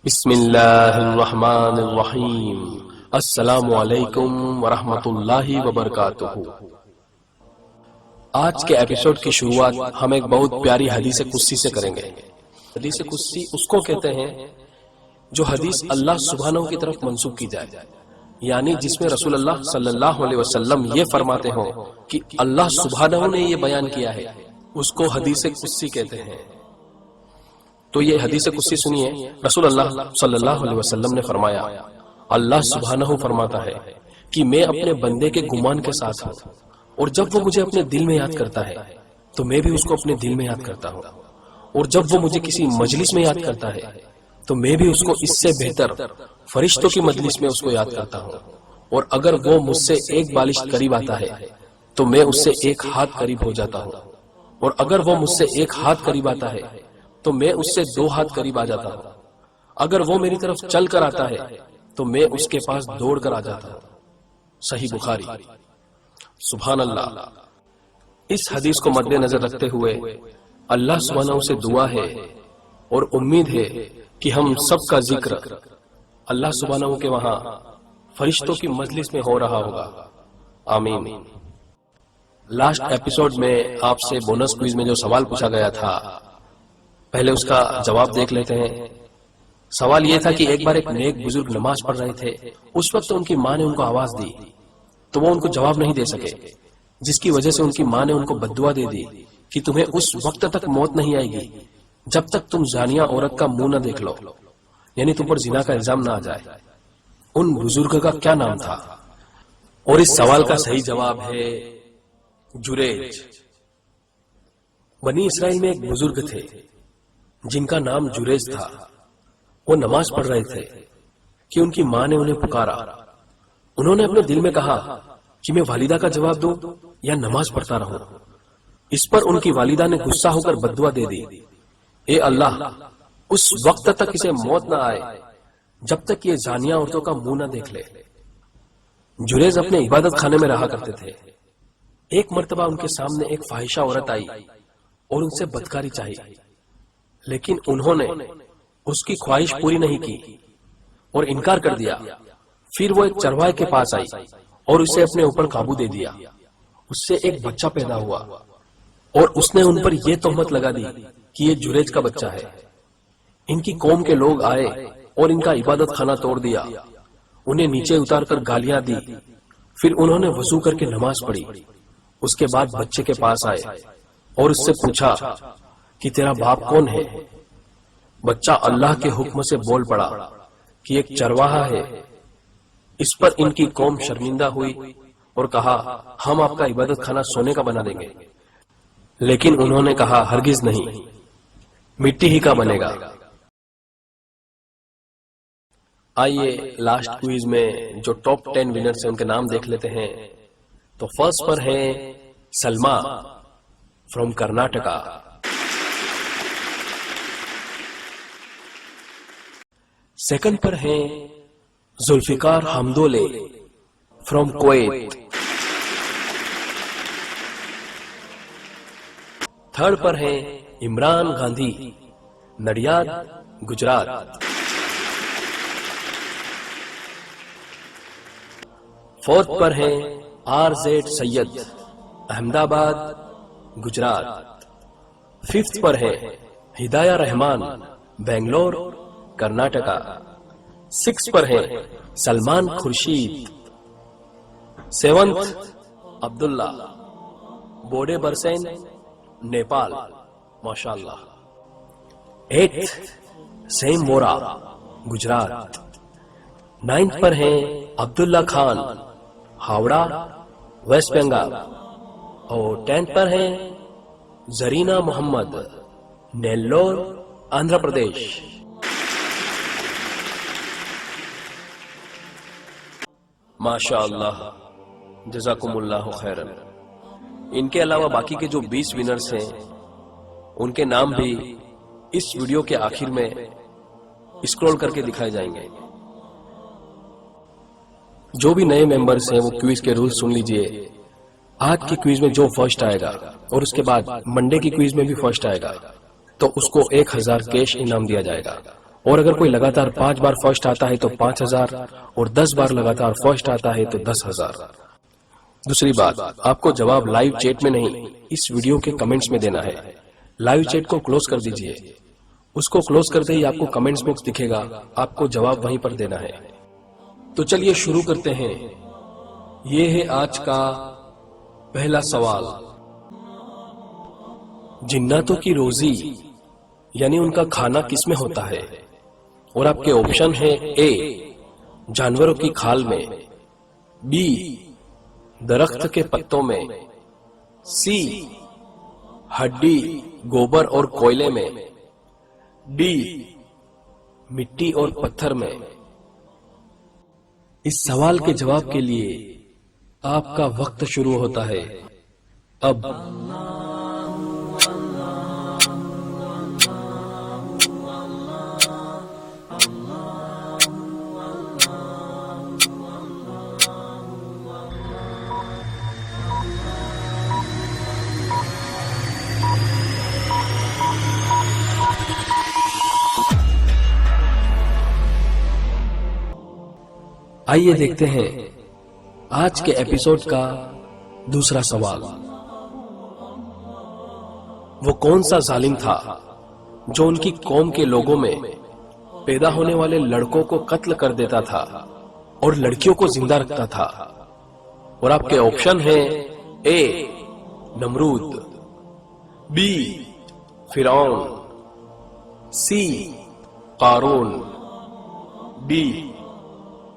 بسم اللہ الرحمن الرحیم۔ السلام علیکم ورحمۃ اللہ وبرکاتہ۔ آج کے ایپیسوڈ کی شروعات ہم ایک بہت پیاری حدیث قدسی سے کریں گے۔ حدیث قدسی اس کو کہتے ہیں جو حدیث اللہ سبحانہ کی طرف منسوب کی جائے، یعنی جس میں رسول اللہ صلی اللہ علیہ وسلم یہ فرماتے ہوں کہ اللہ سبحانہ نے یہ بیان کیا ہے، اس کو حدیث قدسی کہتے ہیں۔ تو یہ حدیث قدسی سنیے۔ رسول اللہ صلی اللہ علیہ وسلم نے فرمایا، اللہ سبحانہ فرماتا ہے کہ میں اپنے بندے کے گمان کے ساتھ ہوں، اور جب وہ مجھے اپنے دل میں یاد کرتا ہے تو میں بھی اس کو اپنے دل میں یاد کرتا ہوں، اور جب وہ مجھے کسی مجلس میں یاد کرتا ہے تو میں بھی اس کو اس سے بہتر فرشتوں کی مجلس میں اس کو یاد کرتا ہوں، اور اگر وہ مجھ سے ایک بالش قریب آتا ہے تو میں اس سے ایک ہاتھ قریب ہو جاتا ہوں، اور اگر وہ مجھ سے ایک ہاتھ قریب آتا ہے تو میں اس سے 2 ہاتھ قریب آ جاتا ہوں، اگر وہ میری طرف چل کر آتا ہے تو میں اس کے پاس دوڑ کر آ جاتا ہوں۔ صحیح بخاری۔ سبحان اللہ۔ اس حدیث کو مد نظر رکھتے ہوئے اللہ سبحانہ سے دعا ہے اور امید ہے کہ ہم سب کا ذکر اللہ سبحانہ کے وہاں فرشتوں کی مجلس میں ہو رہا ہوگا، آمین۔ لاسٹ ایپیسوڈ میں آپ سے بونس کوئز میں جو سوال پوچھا گیا تھا، پہلے اس کا جواب دیکھ لیتے ہیں۔ سوال یہ تھا کہ ایک بار ایک نیک بزرگ نماز پڑھ رہے تھے، اس وقت ان کی ماں نے ان کو آواز دی تو وہ ان کو جواب نہیں دے سکے، جس کی وجہ سے ان کی ماں نے ان کو بددعا دے دی کہ تمہیں اس وقت تک موت نہیں آئے گی جب تک تم زانیہ عورت کا منہ نہ دیکھ لو، یعنی تم پر زنا کا الزام نہ آ جائے۔ ان بزرگ کا کیا نام تھا؟ اور اس سوال کا صحیح جواب ہے جریج۔ بنی اسرائیل میں ایک بزرگ تھے جن کا نام جریج تھا۔ وہ نماز پڑھ رہے تھے کہ ان کی ماں نے انہیں پکارا۔ انہوں نے اپنے دل میں کہا کہ میں والدہ کا جواب دوں یا نماز پڑھتا رہوں۔ اس پر ان کی والدہ نے غصہ ہو کر بددعا دے دی، اے اللہ، اس وقت تک اسے موت نہ آئے جب تک یہ زانیہ عورتوں کا منہ نہ دیکھ لے۔ جریج اپنے عبادت خانے میں رہا کرتے تھے۔ ایک مرتبہ ان کے سامنے ایک فاحشہ عورت آئی اور ان سے بدکاری چاہی، لیکن انہوں نے اس کی خواہش پوری نہیں کی اور انکار کر دیا۔ پھر وہ ایک چرواہے کے پاس آئی اور اسے اپنے اوپر قابو دے دیا۔ اس سے ایک بچہ پیدا ہوا اور اس نے ان پر یہ تہمت لگا دی کہ یہ جریج کا بچہ ہے۔ ان کی قوم کے لوگ آئے اور ان کا عبادت خانہ توڑ دیا، انہیں نیچے اتار کر گالیاں دی۔ پھر انہوں نے وضو کر کے نماز پڑھی۔ اس کے بعد بچے کے پاس آئے اور اس سے پوچھا کہ تیرا باپ کون ہے؟ بچہ اللہ کے حکم سے بول پڑا کہ ایک چرواہا ہے۔ اس پر ان کی قوم شرمندہ ہوئی اور کہا، ہم آپ کا عبادت خانہ سونے کا بنا دیں گے، لیکن انہوں نے کہا، ہرگز نہیں، مٹی ہی کا بنے گا۔ آئیے لاسٹ کوئز میں جو ٹاپ 10 ونرز ہیں ان کے نام دیکھ لیتے ہیں۔ تو فرسٹ پر ہیں سلما فرام کرناٹکا، سیکنڈ پر ہیں Zulfiqar Hamdule from Kuwait, third پر ہیں عمران گاندھی نڈیاد گجرات، فورتھ پر ہیں RZ Syed Ahmedabad Gujarat, fifth پر ہیں ہدایہ رحمان بنگلور کرناٹکا، سکس پر ہیں سلمان خورشید، سیونتھ عبداللہ بوڈے برسین نیپال، ماشاءاللہ، ایٹھ سیم وورا گجرات، نائنتھ پر ہیں عبداللہ خان ہاوڑا ویسٹ بنگال، اور 10th پر ہیں زرینہ محمد نیلور آندھرا پردیش۔ ماشاءاللہ، جزاکم اللہ خیرا۔ ان کے علاوہ باقی کے جو 20 ونرز ہیں ان کے نام بھی اس ویڈیو کے آخر میں اسکرول کر کے دکھائے جائیں گے۔ جو بھی نئے ممبرز ہیں وہ کوئز کے رول سن لیجئے۔ آج کی کوئز میں جو فرسٹ آئے گا اور اس کے بعد منڈے کی کوئز میں بھی فرسٹ آئے گا تو اس کو 1000 کیش انعام دیا جائے گا، اور اگر کوئی لگاتار 5 بار فرسٹ آتا ہے تو 5000 اور 10 بار لگاتار فرسٹ آتا ہے تو 10,000۔ دوسری بات، آپ کو جواب لائیو چیٹ میں نہیں، اس ویڈیو کے کمنٹس میں دینا ہے۔ لائیو چیٹ کو کلوز کر دیجئے، اس کو کلوز کرتے ہی آپ کو کمنٹس باکس دکھے گا، آپ کو جواب وہیں پر دینا ہے۔ تو چلیے شروع کرتے ہیں۔ یہ ہے آج کا پہلا سوال۔ جناتوں کی روزی یعنی ان کا کھانا کس میں ہوتا ہے؟ اور آپ کے آپشن ہیں: اے جانوروں کی کھال میں، بی درخت کے پتوں میں، سی ہڈی، گوبر اور کوئلے میں، ڈی مٹی اور پتھر میں۔ اس سوال کے جواب کے لیے آپ کا وقت شروع ہوتا ہے اب۔ آئیے دیکھتے ہیں آج کے ایپیسوڈ کا دوسرا سوال۔ وہ کون سا ظالم تھا جو ان کی قوم کے لوگوں میں پیدا ہونے والے لڑکوں کو قتل کر دیتا تھا اور لڑکیوں کو زندہ رکھتا تھا؟ اور آپ کے آپشن ہیں: اے نمرود، بی فرعون، سی قارون، ڈی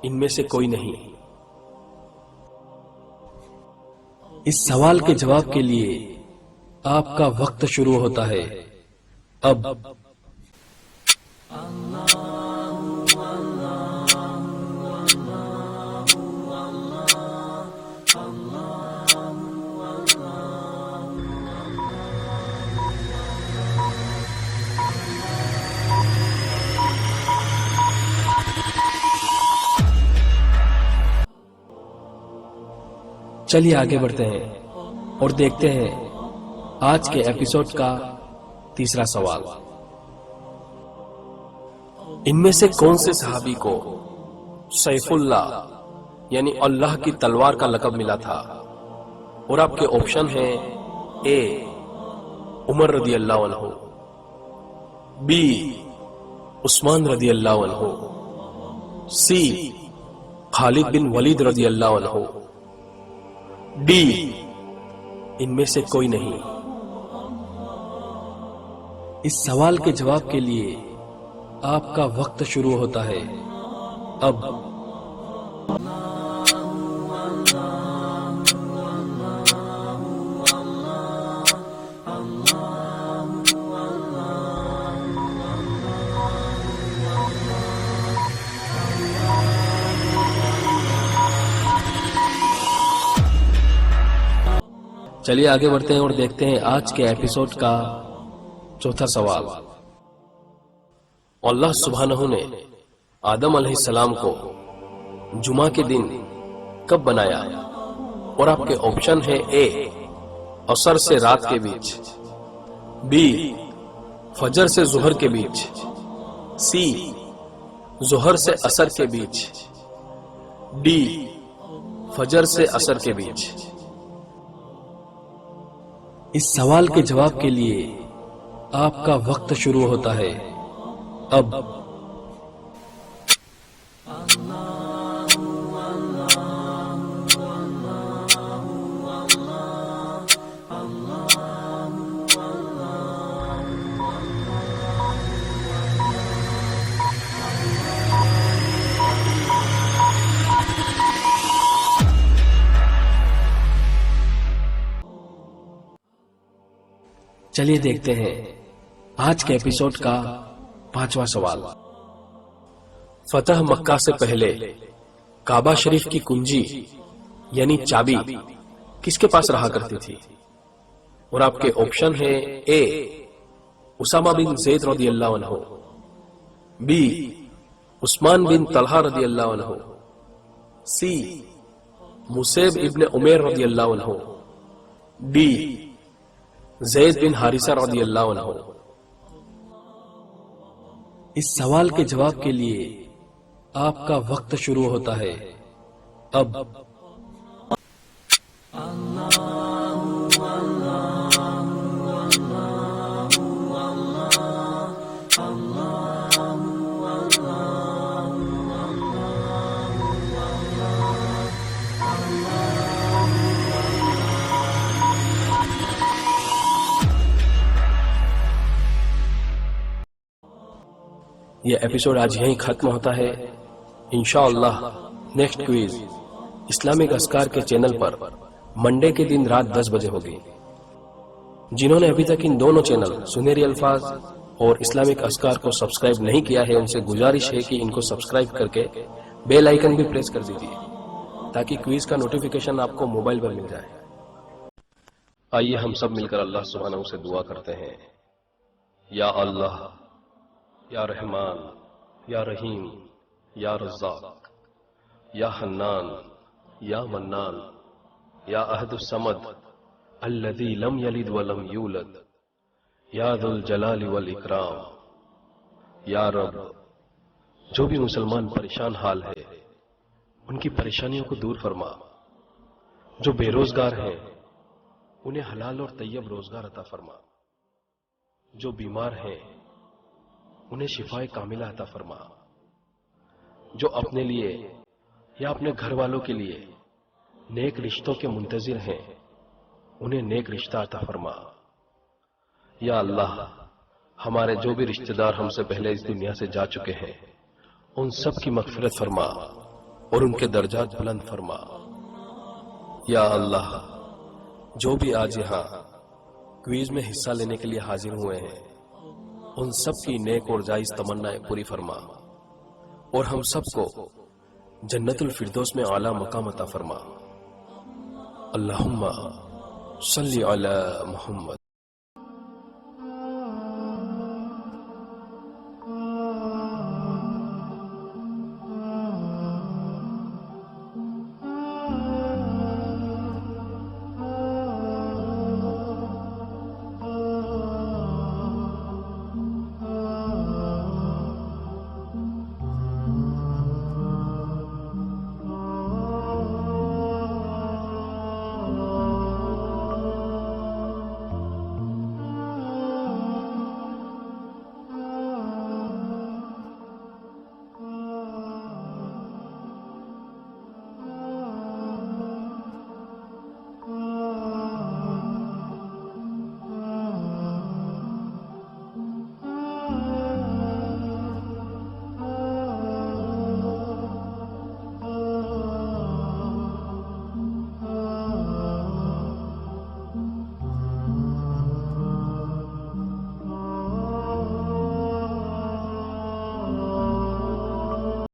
ان میں سے کوئی نہیں۔ اس سوال کے جواب کے لیے آپ کا وقت شروع ہوتا ہے اب۔ چلیے آگے بڑھتے ہیں اور دیکھتے ہیں آج کے ایپیسوڈ کا تیسرا سوال۔ ان میں سے کون سے صحابی کو سیف اللہ یعنی اللہ کی تلوار کا لقب ملا تھا؟ اور آپ کے آپشن ہیں: اے عمر رضی اللہ عنہ، بی عثمان رضی اللہ عنہ، سی خالد بن ولید رضی اللہ عنہ، ڈی ان میں سے کوئی نہیں۔ اس سوال کے جواب کے لیے آپ کا وقت شروع ہوتا ہے اب۔ چلیے آگے بڑھتے ہیں اور دیکھتے ہیں آج کے ایپیسوڈ کا چوتھا سوال۔ اللہ سبحانہ نے آدم علیہ السلام کو جمعہ کے دن کب بنایا؟ اور آپ کے آپشن ہیں: اے عصر سے رات کے بیچ، بی فجر سے ظہر کے بیچ، سی ظہر سے عصر کے بیچ، ڈی فجر سے عصر کے بیچ۔ اس سوال کے جواب کے لیے آپ کا وقت شروع ہوتا ہے اب۔ چلیے دیکھتے ہیں آج کے ایپیسوڈ کا پانچواں سوال۔ فتح مکہ سے پہلے کعبہ شریف کی کنجی یعنی چابی کس کے پاس رہا کرتی تھی؟ اور آپ کے آپشن ہیں: اے اسامہ بن زید رضی اللہ عنہ، بی عثمان بن طلحہ رضی اللہ عنہ، سی مصعب ابن عمیر رضی اللہ عنہ، ڈی زید بن حارثہ رضی اللہ عنہ۔ اس سوال کے جواب کے لیے آپ کا وقت شروع ہوتا ہے اب۔ یہ ایپیسوڈ آج یہیں ختم ہوتا ہے۔ انشاءاللہ نیکسٹ کوئز اسلامک اذکار کے چینل پر منڈے کے دن رات 10 بجے ہوگی۔ جنہوں نے ابھی تک ان دونوں چینل سنہری الفاظ اور اسلامک اذکار کو سبسکرائب نہیں کیا ہے، ان سے گزارش ہے کہ ان کو سبسکرائب کر کے بیل آئیکن بھی پریس کر دیجیے تاکہ کوئز کا نوٹیفیکیشن آپ کو موبائل پر مل جائے۔ آئیے ہم سب مل کر اللہ سبحانہ سے دعا کرتے ہیں۔ یا اللہ، یا رحمان، یا رحیم، یا رزاق، یا حنان، یا منان، یا احد الصمد الذی لم یلد ولم یولد، یا ذو الجلال والاکرام۔ یا رب، جو بھی مسلمان پریشان حال ہے ان کی پریشانیوں کو دور فرما، جو بے روزگار ہیں انہیں حلال اور طیب روزگار عطا فرما، جو بیمار ہیں انہیں شفائے کاملہ عطا فرما، جو اپنے لیے یا اپنے گھر والوں کے لیے نیک رشتوں کے منتظر ہیں انہیں نیک رشتہ عطا فرما۔ یا اللہ، ہمارے جو بھی رشتہ دار ہم سے پہلے اس دنیا سے جا چکے ہیں ان سب کی مغفرت فرما اور ان کے درجات بلند فرما۔ یا اللہ، جو بھی آج یہاں کوئز میں حصہ لینے کے لیے حاضر ہوئے ہیں ان سب کی نیک اور جائز تمنائیں پوری فرما اور ہم سب کو جنت الفردوس میں اعلیٰ مقام عطا فرما۔ اللہم صلی علی محمد۔